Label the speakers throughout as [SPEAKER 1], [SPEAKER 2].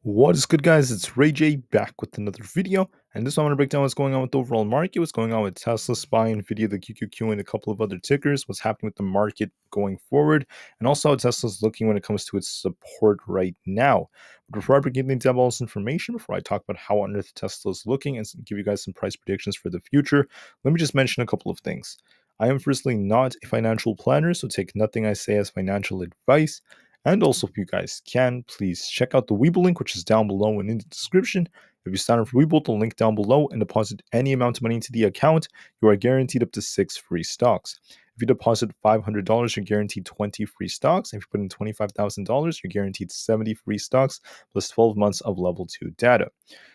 [SPEAKER 1] What is good, guys? It's Ray J back with another video, and this one I'm going to break down what's going on with the overall market, what's going on with Tesla, SPY, Nvda, the QQQ, and a couple of other tickers, what's happening with the market going forward, and also how Tesla's looking when it comes to its support right now. But before I begin to all this information, before I talk about how on earth Tesla is looking and give you guys some price predictions for the future, let me just mention a couple of things. I am firstly not a financial planner, so take nothing I say as financial advice. And also, if you guys can, please check out the Webull link, which is down below and in the description. If you sign up for Webull, the link down below, and deposit any amount of money into the account, you are guaranteed up to 6 free stocks. If you deposit $500, you're guaranteed 20 free stocks. If you put in $25,000, you're guaranteed 70 free stocks plus 12 months of level 2 data.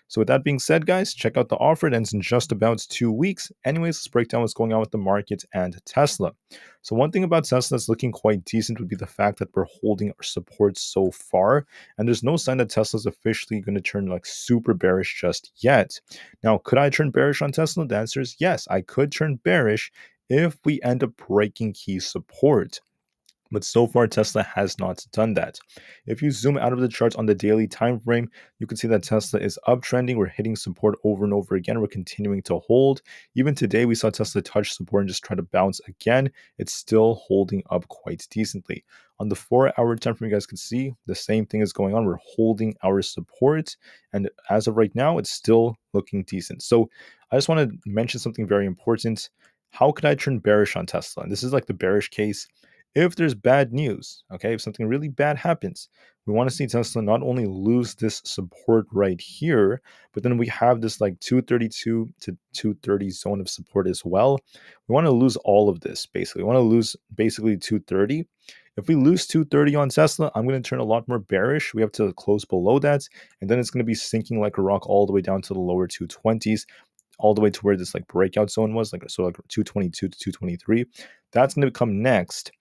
[SPEAKER 1] So with that being said, guys, check out the offer. It ends in just about 2 weeks. Anyways, let's break down what's going on with the market and Tesla. So one thing about Tesla that's looking quite decent would be the fact that we're holding our support so far, and there's no sign that Tesla's officially going to turn like super bearish just yet. Now, could I turn bearish on Tesla? The answer is yes, I could turn bearish if we end up breaking key support. But so far, Tesla has not done that. If you zoom out of the charts on the daily time frame, you can see that Tesla is uptrending. We're hitting support over and over again. We're continuing to hold. Even today, we saw Tesla touch support and just try to bounce again. It's still holding up quite decently. On the 4-hour time frame, you guys can see the same thing is going on. We're holding our support. And as of right now, it's still looking decent. So I just want to mention something very important. How could I turn bearish on Tesla? And this is like the bearish case. If there's bad news, okay, if something really bad happens, we want to see Tesla not only lose this support right here, but then we have this like 232 to 230 zone of support as well. We want to lose all of this, basically. We want to lose basically 230. If we lose 230 on Tesla, I'm going to turn a lot more bearish. We have to close below that, and then it's going to be sinking like a rock all the way down to the lower 220s, all the way to where this like breakout zone was, like 222 to 223. That's going to come next.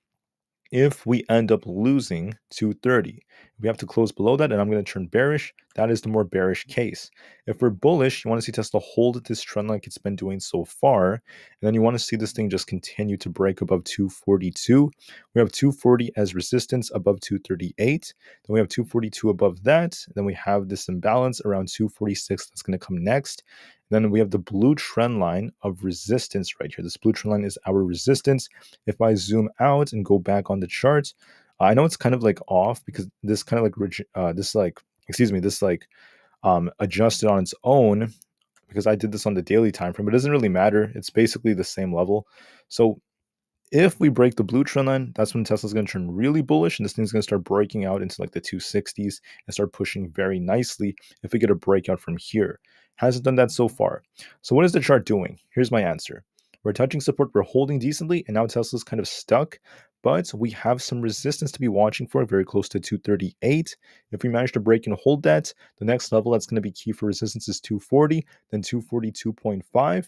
[SPEAKER 1] If we end up losing 230, we have to close below that, and I'm going to turn bearish. That is the more bearish case. If we're bullish, you want to see Tesla hold this trend like it's been doing so far, and then you want to see this thing just continue to break above 242. We have 240 as resistance above 238. Then we have 242 above that. Then we have this imbalance around 246 that's going to come next. Then we have the blue trend line of resistance right here. This blue trend line is our resistance. If I zoom out and go back on the chart, I know it's kind of like off because this kind of like adjusted on its own because I did this on the daily time frame, but it doesn't really matter. It's basically the same level. So if we break the blue trend line, that's when Tesla's going to turn really bullish, and this thing's going to start breaking out into like the 260s and start pushing very nicely if we get a breakout from here. Hasn't done that so far. So what is the chart doing? Here's my answer. We're touching support, we're holding decently, and now Tesla's kind of stuck, but we have some resistance to be watching for, very close to 238. If we manage to break and hold that, the next level that's going to be key for resistance is 240, then 242.5.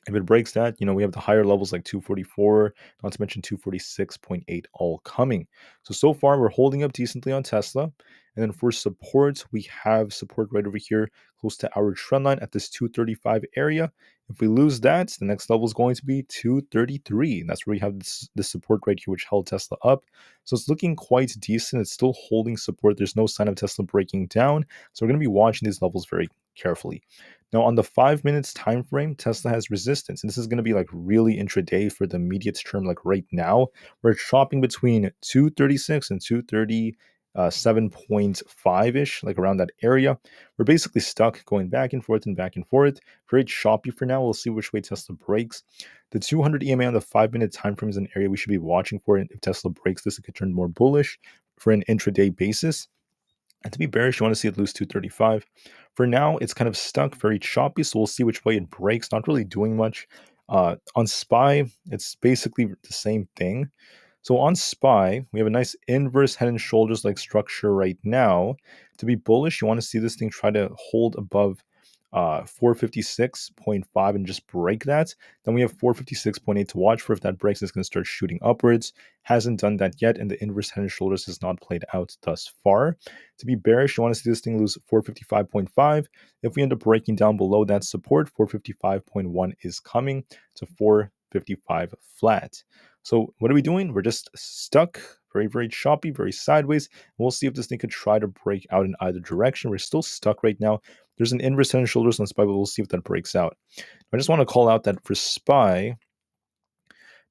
[SPEAKER 1] If it breaks that, we have the higher levels like 244, not to mention 246.8 all coming. So far, we're holding up decently on Tesla. And then for support, we have support right over here, close to our trend line at this 235 area. If we lose that, the next level is going to be 233. And that's where we have this support right here, which held Tesla up. So it's looking quite decent. It's still holding support. There's no sign of Tesla breaking down. So we're going to be watching these levels very carefully. Now, on the 5 minutes time frame, Tesla has resistance, and this is going to be like really intraday for the immediate term. Like right now, we're chopping between 236 and 237.5-ish, like around that area. We're basically stuck going back and forth and back and forth. Very choppy for now. We'll see which way Tesla breaks. The 200 EMA on the 5-minute time frame is an area we should be watching for. And if Tesla breaks this, it could turn more bullish for an intraday basis. And to be bearish, you want to see it lose 235. For now, it's kind of stuck, very choppy, so we'll see which way it breaks. Not really doing much. On SPY, it's basically the same thing. So on SPY, we have a nice inverse head and shoulders like structure right now. To be bullish, you want to see this thing try to hold above 456.5 and just break that. Then we have 456.8 to watch for. If that breaks, it's going to start shooting upwards. Hasn't done that yet, and the inverse head and shoulders has not played out thus far. To be bearish, you want to see this thing lose 455.5. If we end up breaking down below that support, 455.1 is coming to 455 flat. So what are we doing? We're just stuck. very, very choppy, very sideways. We'll see if this thing could try to break out in either direction. We're still stuck right now. There's an inverse head and shoulders on SPY, but we'll see if that breaks out. I just want to call out that for SPY,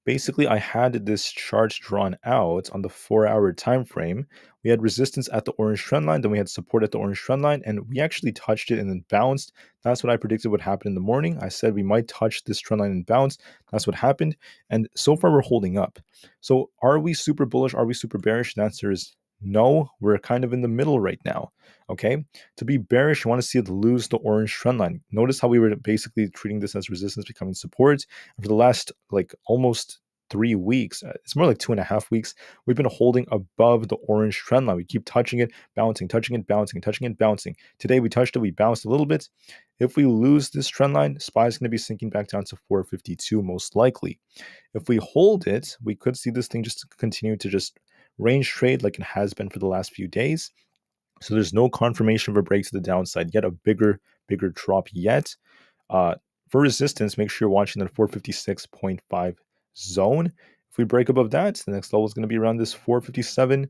[SPEAKER 1] basically I had this chart drawn out on the 4-hour time frame. We had resistance at the orange trend line, then we had support at the orange trend line, and we actually touched it and then bounced. That's what I predicted would happen in the morning. I said we might touch this trend line and bounce. That's what happened, and so far we're holding up. So are we super bullish? Are we super bearish? The answer is no. We're kind of in the middle right now. Okay, to be bearish, you want to see it lose the orange trend line. Notice how we were basically treating this as resistance becoming support. And for the last like almost 3 weeks, it's more like 2.5 weeks, we've been holding above the orange trend line. We keep touching it, bouncing, touching it, bouncing, touching it, bouncing. Today we touched it, we bounced a little bit. If we lose this trend line, SPY is going to be sinking back down to 452 most likely. If we hold it, we could see this thing just continue to just range trade like it has been for the last few days. So there's no confirmation of a break to the downside yet, a bigger drop yet. For resistance, make sure you're watching that 456.5 zone. If we break above that, the next level is going to be around this 457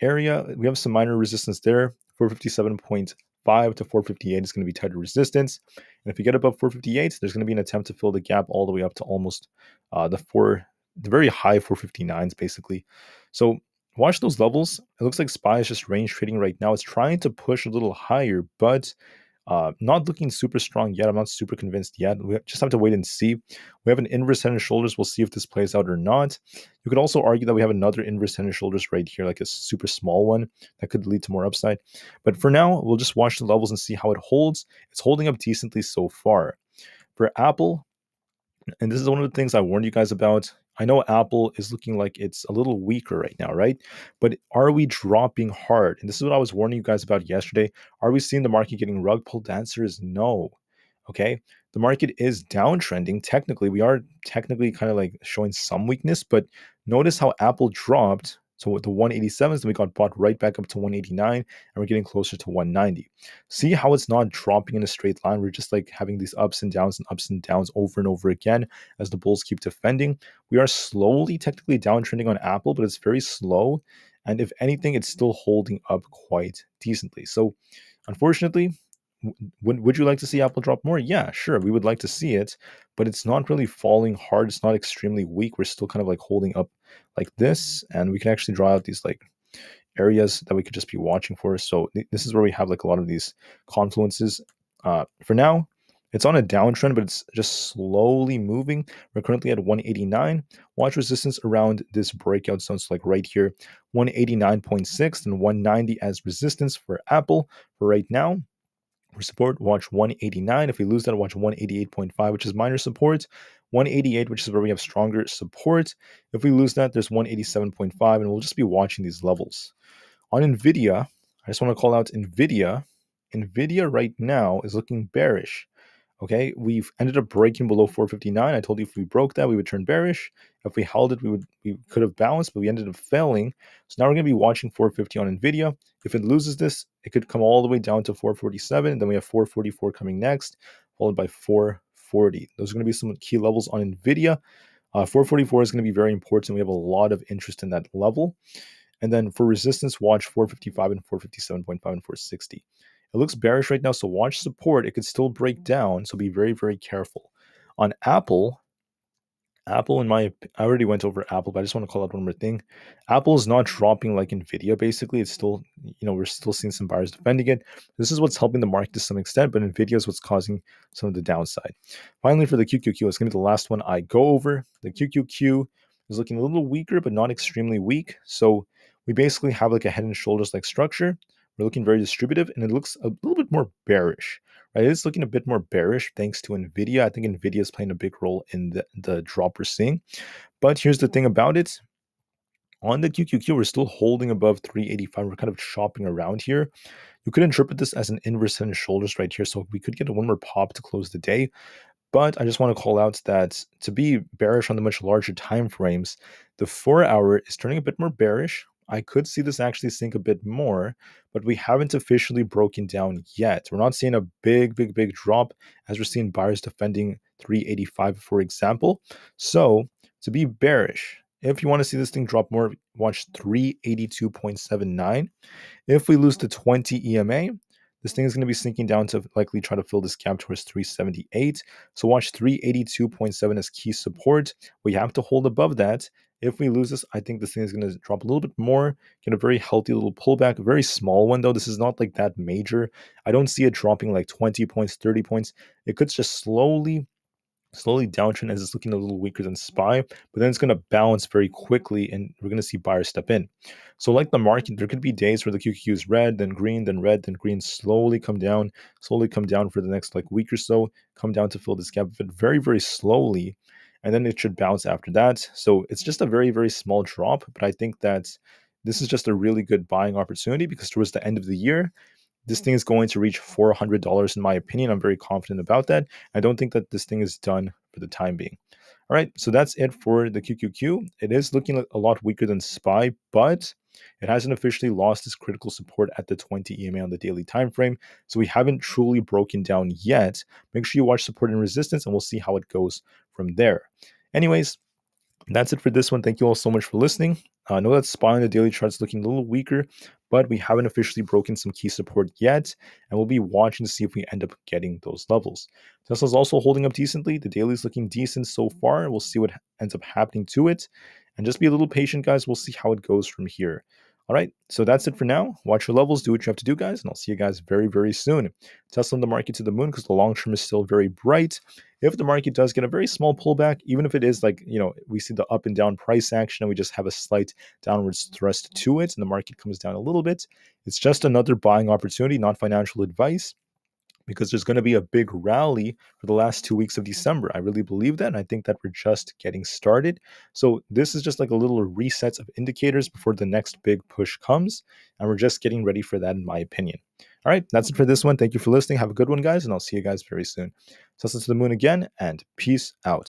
[SPEAKER 1] area. We have some minor resistance there. 457.5 to 458 is going to be tighter resistance. And if we get above 458, there's going to be an attempt to fill the gap all the way up to almost the very high 459s, basically. So watch those levels. It looks like SPY is just range trading right now. It's trying to push a little higher, but not looking super strong yet. I'm not super convinced yet. We just have to wait and see. We have an inverse head and shoulders. We'll see if this plays out or not. You could also argue that we have another inverse head and shoulders right here, like a super small one that could lead to more upside. But for now, we'll just watch the levels and see how it holds. It's holding up decently so far. For Aapl, and this is one of the things I warned you guys about. I know Aapl is looking like it's a little weaker right now, right? But are we dropping hard? And this is what I was warning you guys about yesterday. Are we seeing the market getting rug pulled? The answer is no. Okay. The market is downtrending. Technically, we are technically kind of like showing some weakness, but notice how Aapl dropped. So with the 187s, then we got bought right back up to 189, and we're getting closer to 190. See how it's not dropping in a straight line? We're just like having these ups and downs over and over again as the bulls keep defending. We are slowly technically downtrending on Aapl, but it's very slow. And if anything, it's still holding up quite decently. So unfortunately, would you like to see Aapl drop more? Yeah, sure. We would like to see it, but it's not really falling hard. It's not extremely weak. We're still kind of like holding up like this, and we can actually draw out these like areas that we could just be watching for. So this is where we have like a lot of these confluences. For now, it's on a downtrend, but it's just slowly moving. We're currently at 189. Watch resistance around this breakout zone. So like right here, 189.6 and 190 as resistance for Aapl for right now. For support, watch 189. If we lose that, watch 188.5, which is minor support. 188, which is where we have stronger support. If we lose that, there's 187.5, and we'll just be watching these levels. On Nvda, I just want to call out Nvda. Nvda right now is looking bearish. Okay, we've ended up breaking below 459. I told you if we broke that, we would turn bearish. If we held it, we could have bounced, but we ended up failing. So now we're going to be watching 450 on Nvidia. If it loses this, it could come all the way down to 447. Then we have 444 coming next, followed by 440. Those are going to be some key levels on Nvidia. 444 is going to be very important. We have a lot of interest in that level. And then for resistance, watch 455 and 457.5 and 460. It looks bearish right now, so watch support. It could still break down, so be very, very careful. On Aapl, I already went over Aapl, but I just want to call out one more thing. Aapl is not dropping like Nvidia, basically. It's still, we're still seeing some buyers defending it. This is what's helping the market to some extent, but Nvidia is what's causing some of the downside. Finally, for the QQQ, it's going to be the last one I go over. The QQQ is looking a little weaker, but not extremely weak. So we basically have like a head and shoulders like structure. We're looking very distributive, and it looks a little bit more bearish, right? It's looking a bit more bearish thanks to Nvidia. I think Nvidia is playing a big role in the drop we're seeing. But here's the thing about it. On the QQQ, we're still holding above 385. We're kind of chopping around here. You could interpret this as an inverse head and shoulders right here. So we could get one more pop to close the day. But I just want to call out that to be bearish on the much larger time frames, the 4-hour is turning a bit more bearish. I could see this actually sink a bit more, but we haven't officially broken down yet. We're not seeing a big drop as we're seeing buyers defending 385, for example. So to be bearish, If you want to see this thing drop more, watch 382.79. If we lose the 20 EMA, this thing is going to be sinking down to likely try to fill this gap towards 378. So watch 382.7 as key support. We have to hold above that. If we lose this, I think this thing is going to drop a little bit more, get a very healthy little pullback, a very small one though. This is not like that major. I don't see it dropping like 20 points, 30 points. It could just slowly downtrend as it's looking a little weaker than SPY, but then it's going to bounce very quickly and we're going to see buyers step in. So like the market, there could be days where the QQQ is red, then green, then red, then green, slowly come down for the next like week or so, come down to fill this gap, but very, very slowly. And then it should bounce after that. So it's just a very, very small drop, but I think that this is just a really good buying opportunity because towards the end of the year, this thing is going to reach $400 in my opinion. I'm very confident about that. I don't think that this thing is done for the time being. All right, so that's it for the QQQ. It is looking a lot weaker than SPY, but it hasn't officially lost its critical support at the 20 EMA on the daily time frame. So we haven't truly broken down yet. Make sure you watch support and resistance, and we'll see how it goes from there. Anyways, that's it for this one. Thank you all so much for listening. I know that SPY on the daily chart is looking a little weaker, but we haven't officially broken some key support yet, and we'll be watching to see if we end up getting those levels. Tesla's also holding up decently. The daily is looking decent so far. We'll see what ends up happening to it, and just be a little patient, guys. We'll see how it goes from here. All right, so that's it for now. Watch your levels, do what you have to do, guys, and I'll see you guys very, very soon. Tesla in the market to the moon because the long term is still very bright. If the market does get a very small pullback, even if it is like, we see the up and down price action and we just have a slight downwards thrust to it and the market comes down a little bit, it's just another buying opportunity, not financial advice, because there's going to be a big rally for the last 2 weeks of December. I really believe that, and I think that we're just getting started. So this is just like a little reset of indicators before the next big push comes, and we're just getting ready for that, in my opinion. All right, that's it for this one. Thank you for listening. Have a good one, guys, and I'll see you guys very soon. Tesla to the moon again, and peace out.